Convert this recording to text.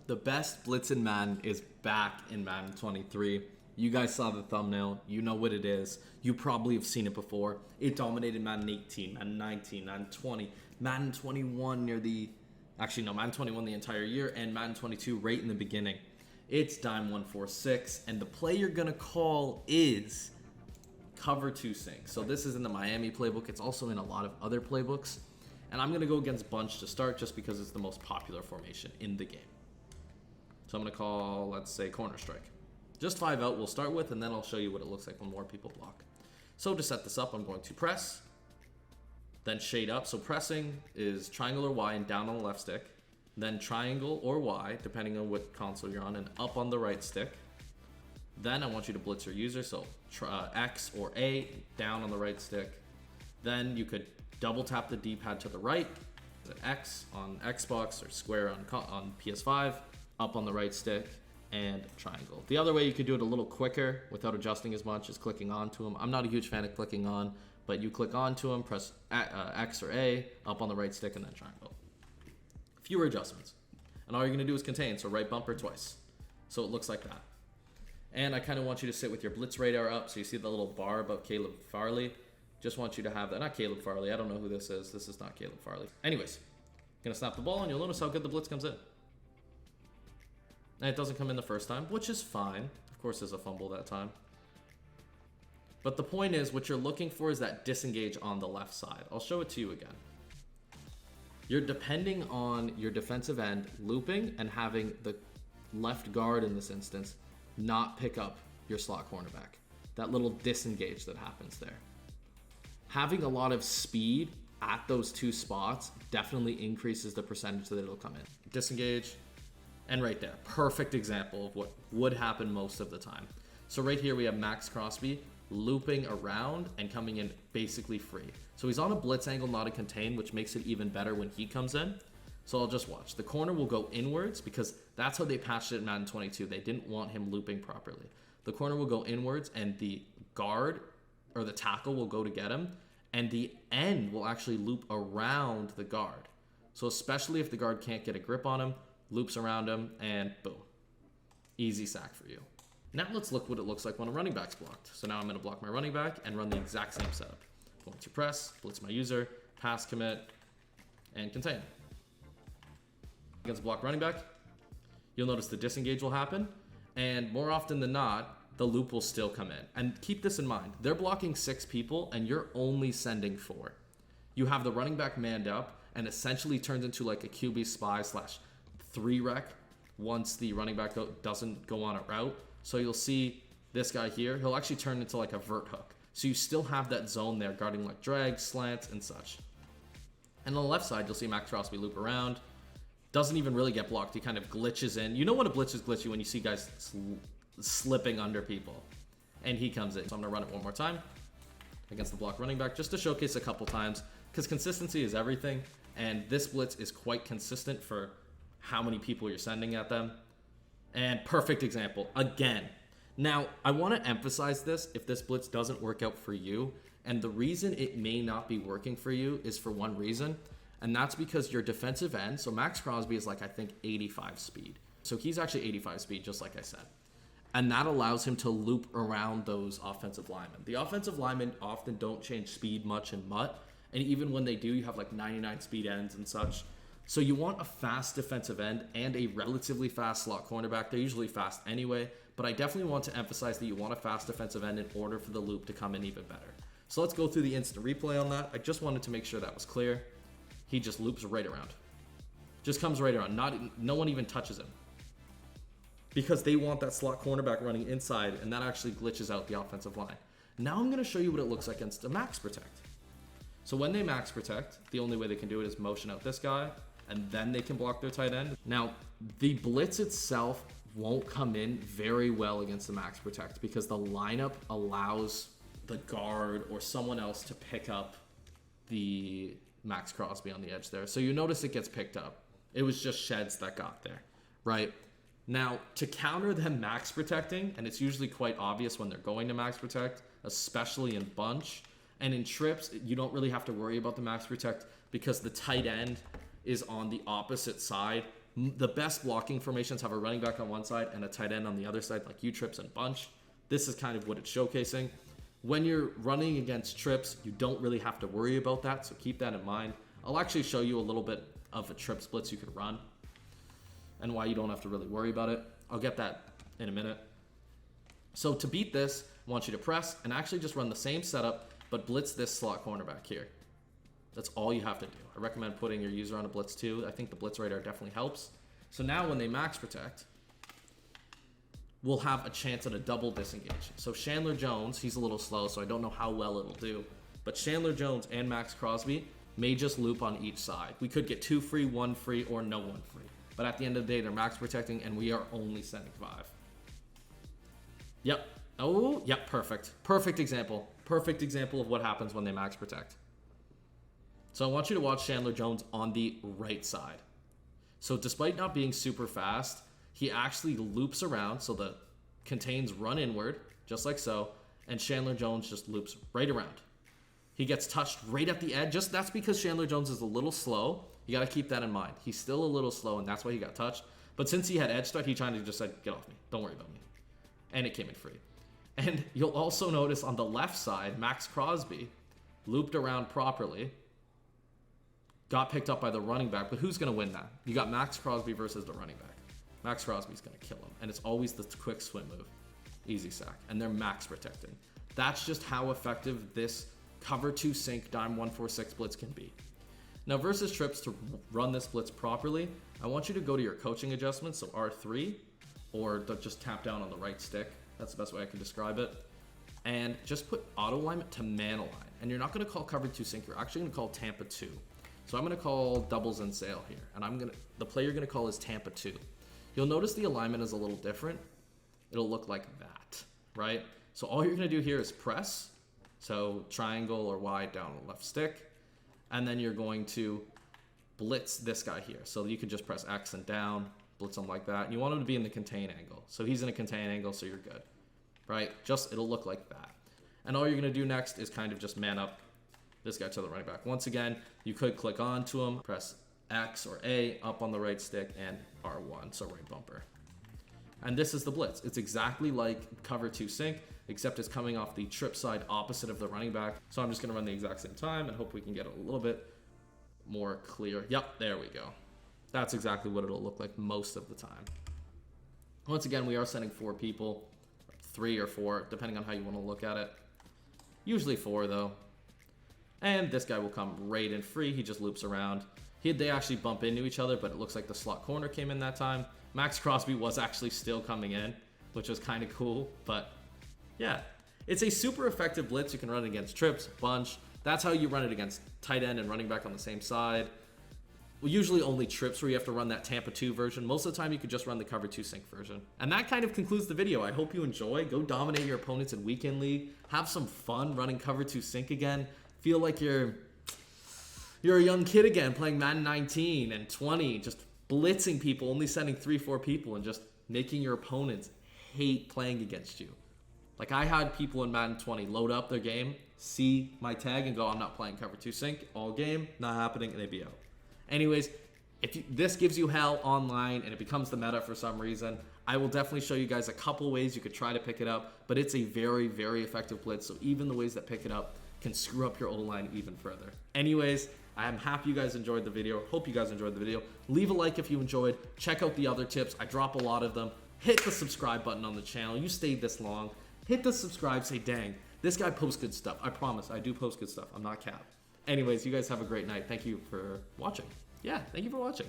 The best blitz in Madden is back in Madden 23. You guys saw the thumbnail. You know what it is. You probably have seen it before. It dominated Madden 18, Madden 19, Madden 20, Madden 21 Madden 21 the entire year, and Madden 22 right in the beginning. It's Dime 146, and the play you're going to call is cover 2 sync. So this is in the Miami playbook. It's also in a lot of other playbooks. And I'm going to go against bunch to start just because it's the most popular formation in the game. So I'm going to call, let's say, corner strike. Just 5 out we'll start with, and then I'll show you what it looks like when more people block. So to set this up, I'm going to press, then shade up. So pressing is triangle or Y and down on the left stick, then triangle or Y, depending on what console you're on, and up on the right stick. Then I want you to blitz your user, so X or A, down on the right stick. Then you could double tap the D-pad to the right, X on Xbox or square on PS5, up on the right stick, and triangle. The other way you could do it a little quicker without adjusting as much is clicking onto them. I'm not a huge fan of clicking on, but you click onto them, press X or A, up on the right stick, and then triangle. Fewer adjustments. And all you're gonna do is contain, so right bumper twice. So it looks like that. And I kind of want you to sit with your blitz radar up, so you see the little bar above Caleb Farley. Just want you to have that. Not Caleb Farley, I don't know who this is. This is not Caleb Farley. Anyways, gonna snap the ball, and you'll notice how good the blitz comes in. And it doesn't come in the first time, which is fine. Of course, there's a fumble that time. But the point is, what you're looking for is that disengage on the left side. I'll show it to you again. You're depending on your defensive end looping and having the left guard in this instance not pick up your slot cornerback. That little disengage that happens there. Having a lot of speed at those 2 spots definitely increases the percentage that it'll come in. Disengage. And right there, perfect example of what would happen most of the time. So right here we have Max Crosby looping around and coming in basically free. So he's on a blitz angle, not a contain, which makes it even better when he comes in. So I'll just watch. The corner will go inwards because that's how they patched it in Madden 22. They didn't want him looping properly. The corner will go inwards and the guard or the tackle will go to get him. And the end will actually loop around the guard. So especially if the guard can't get a grip on him, loops around him, and boom. Easy sack for you. Now let's look what it looks like when a running back's blocked. So now I'm going to block my running back and run the exact same setup. I'm going to press, blitz my user, pass commit, and contain. Against block running back, you'll notice the disengage will happen, and more often than not, the loop will still come in. And keep this in mind, they're blocking 6 people, and you're only sending 4. You have the running back manned up, and essentially turns into like a QB spy / 3-rec once the running back doesn't go on a route. So you'll see this guy here, he'll actually turn into like a vert hook. So you still have that zone there guarding like drags, slants, and such. And on the left side, you'll see Max Crosby loop around. Doesn't even really get blocked. He kind of glitches in. You know when a blitz is glitchy when you see guys slipping under people. And he comes in. So I'm going to run it one more time against the block running back just to showcase a couple times because consistency is everything. And this blitz is quite consistent for how many people you're sending at them. And perfect example, again. Now, I want to emphasize this if this blitz doesn't work out for you. And the reason it may not be working for you is for one reason. And that's because your defensive end, so Max Crosby is like, I think, 85 speed. So he's actually 85 speed, just like I said. And that allows him to loop around those offensive linemen. The offensive linemen often don't change speed much in MUT. And even when they do, you have like 99 speed ends and such. So you want a fast defensive end and a relatively fast slot cornerback. They're usually fast anyway, but I definitely want to emphasize that you want a fast defensive end in order for the loop to come in even better. So let's go through the instant replay on that. I just wanted to make sure that was clear. He just loops right around. Just comes right around. No one even touches him. Because they want that slot cornerback running inside, and that actually glitches out the offensive line. Now I'm going to show you what it looks like against a max protect. So when they max protect, the only way they can do it is motion out this guy, and then they can block their tight end. Now, the blitz itself won't come in very well against the max protect because the lineup allows the guard or someone else to pick up the Max Crosby on the edge there. So you notice it gets picked up. It was just sheds that got there, right? Now, to counter them max protecting, and it's usually quite obvious when they're going to max protect, especially in bunch, and in trips, you don't really have to worry about the max protect because the tight end is on the opposite side The best blocking formations have a running back on one side and a tight end on the other side, like U-trips and bunch. This is kind of what it's showcasing. When you're running against trips, you don't really have to worry about that, so keep that in mind. I'll actually show you a little bit of a trip splits you could run and why you don't have to really worry about it. I'll get that in a minute. So to beat this, I want you to press and actually just run the same setup, but blitz this slot cornerback here. That's all you have to do. I recommend putting your user on a blitz too. I think the blitz radar definitely helps. So now when they max protect, we'll have a chance at a double disengage. So Chandler Jones, he's a little slow, so I don't know how well it'll do. But Chandler Jones and Max Crosby may just loop on each side. We could get 2 free, 1 free, or no 1 free. But at the end of the day, they're max protecting, and we are only sending 5. Yep. Oh, yep, perfect. Perfect example. Perfect example of what happens when they max protect. So I want you to watch Chandler Jones on the right side. So despite not being super fast, he actually loops around, so the contains run inward, just like so, and Chandler Jones just loops right around. He gets touched right at the edge. That's because Chandler Jones is a little slow. You got to keep that in mind. He's still a little slow, and that's why he got touched. But since he had edge start, he kind of just said, get off me. Don't worry about me. And it came in free. And you'll also notice on the left side, Max Crosby looped around properly, got picked up by the running back. But who's going to win that? You got Max Crosby versus the running back. Max Crosby's going to kill him. And it's always the quick swim move. Easy sack. And they're max protecting. That's just how effective this cover 2 sync dime 146 blitz can be. Now versus trips, to run this blitz properly, I want you to go to your coaching adjustments, so R3, or just tap down on the right stick. That's the best way I can describe it. And just put auto alignment to man align. And you're not going to call cover 2 sync, you're actually going to call Tampa 2. So I'm going to call doubles and sail here. And the play you're going to call is Tampa 2. You'll notice the alignment is a little different. It'll look like that, right? So all you're going to do here is press. So triangle or Y down on the left stick. And then you're going to blitz this guy here. So you could just press X and down, blitz him like that. And you want him to be in the contain angle. So he's in a contain angle, so you're good, right? It'll look like that. And all you're going to do next is kind of just man up this guy to the running back. Once again, you could click on to him, press X or A up on the right stick, and R1, so right bumper. And this is the blitz. It's exactly like cover 2 sync, except it's coming off the trip side opposite of the running back. So I'm just going to run the exact same time and hope we can get it a little bit more clear. Yep, there we go. That's exactly what it'll look like most of the time. Once again, we are sending 4 people, 3 or 4, depending on how you want to look at it. Usually 4 though. And this guy will come right in free. He just loops around. They actually bump into each other, but it looks like the slot corner came in that time. Max Crosby was actually still coming in, which was kind of cool, but yeah. It's a super effective blitz. You can run it against trips, bunch. That's how you run it against tight end and running back on the same side. Well, usually only trips where you have to run that Tampa 2 version. Most of the time you could just run the cover 2 sync version. And that kind of concludes the video. I hope you enjoy. Go dominate your opponents in weekend league. Have some fun running cover 2 sync again. Feel like you're a young kid again playing Madden 19 and 20, just blitzing people, only sending 3-4 people and just making your opponents hate playing against you. Like I had people in Madden 20 load up their game, see my tag and go, I'm not playing cover 2 sync all game, not happening, and they'd be out. Anyways, this gives you hell online and it becomes the meta for some reason, I will definitely show you guys a couple ways you could try to pick it up, but it's a very, very effective blitz, so even the ways that pick it up can screw up your O-line even further. Anyways, I am happy you guys enjoyed the video. Hope you guys enjoyed the video. Leave a like if you enjoyed. Check out the other tips. I drop a lot of them. Hit the subscribe button on the channel. You stayed this long. Hit the subscribe. Say, dang, this guy posts good stuff. I promise. I do post good stuff. I'm not cap. Anyways, you guys have a great night. Thank you for watching. Yeah, thank you for watching.